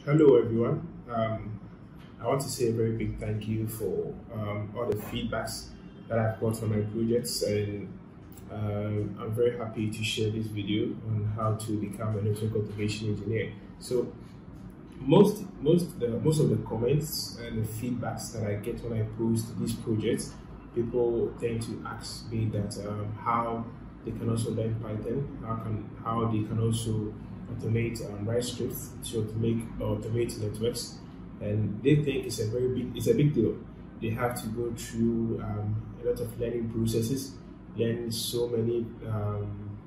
Hello everyone. I want to say a very big thank you for all the feedbacks that I've got from my projects, and I'm very happy to share this video on how to become a network automation engineer. So most of the comments and the feedbacks that I get when I post these projects, people tend to ask me that how they can also learn Python, how they can also automate write scripts to automate networks, and they think it's a big deal. They have to go through a lot of learning processes, learn so many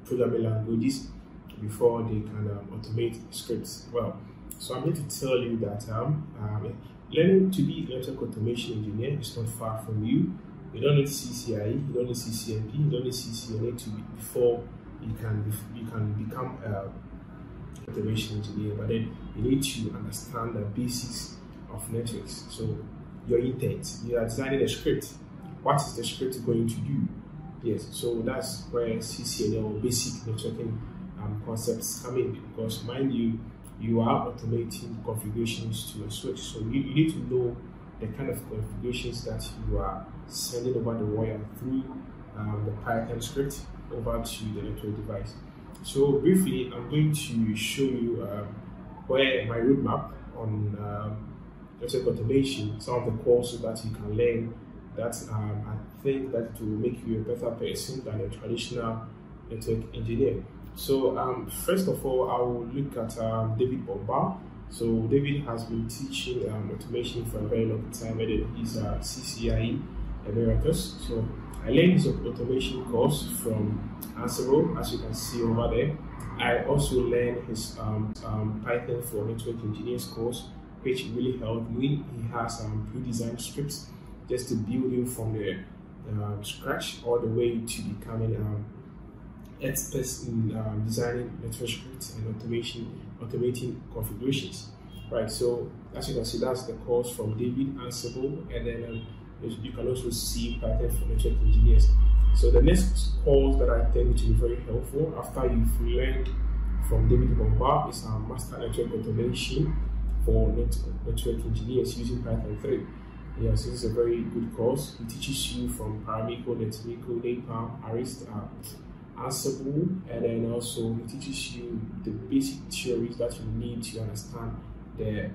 programming languages before they can automate scripts. Well, so I'm here to tell you that learning to be a network automation engineer is not far from you. You don't need CCIE, you don't need CCNP, you don't need CCNA before you can become a automation engineer. But then you need to understand the basics of networks. So your intent, you are designing a script. What is the script going to do? Yes, so that's where CCNA or basic networking concepts come in, because mind you, you are automating configurations to a switch. So you need to know the kind of configurations that you are sending over the wire through the Python script over to the network device. So briefly, I'm going to show you where my roadmap on network automation, some of the courses that you can learn that I think that it will make you a better person than a traditional network engineer. So first of all, I will look at David Bombard. So David has been teaching automation for a very long time, and he's a CCIE emeritus. So I learned his automation course from Ansible, as you can see over there. I also learned his Python for network engineers course, which really helped me. He has pre-designed scripts just to build you from the scratch all the way to becoming experts in designing network scripts and automating configurations. Right, so as you can see, that's the course from David, Ansible, and then you can also see Python for network engineers. So the next course that I think will be very helpful after you've learned from David Bombard is our Master Network Automation for network engineers using Python 3. Yes, this is a very good course. It teaches you from Paramiko, Netmiko, Napalm, Arist, Ansible, and then also it teaches you the basic theories that you need to understand the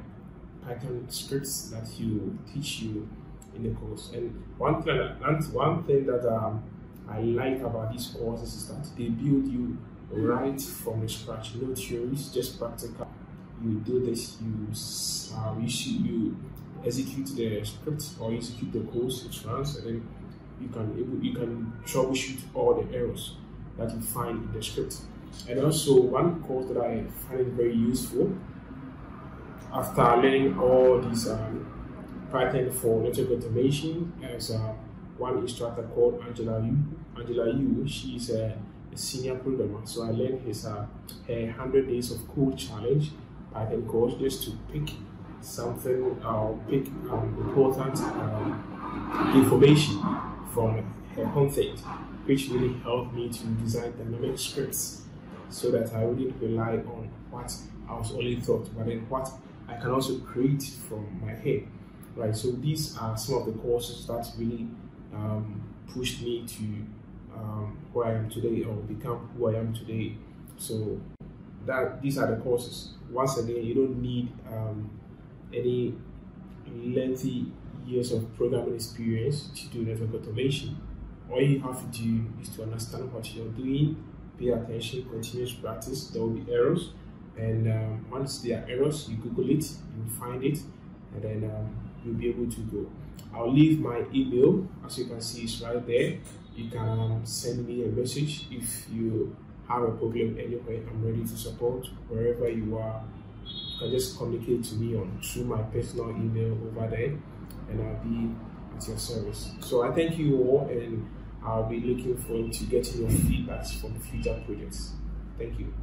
Python scripts that you teach you in the course. And one thing that I like about these courses is that they build you right from the scratch. No theories, just practical. You do this, you execute the script or execute the course it runs, and then you can troubleshoot all the errors that you find in the script. And also one course that I find very useful after learning all these Python for network automation is one instructor called Angela Yu. She is a senior programmer. So I learned his 100 days of code challenge Python course just to pick something pick important information from her content, which really helped me to design dynamic scripts so that I wouldn't rely on what I was only taught, but then what I can also create from my head. Right, so these are some of the courses that really pushed me to where I am today, or become who I am today. So these are the courses. Once again, you don't need any lengthy years of programming experience to do network automation. All you have to do is to understand what you're doing, pay attention, continuous practice. There will be errors, and once there are errors, you Google it, you find it, and then you'll be able to go. I'll leave my email, as you can see, it's right there. You can send me a message if you have a problem anywhere. I'm ready to support wherever you are. You can just communicate to me through my personal email over there, and I'll be at your service. So I thank you all, and I'll be looking forward to getting your feedbacks from future projects. Thank you.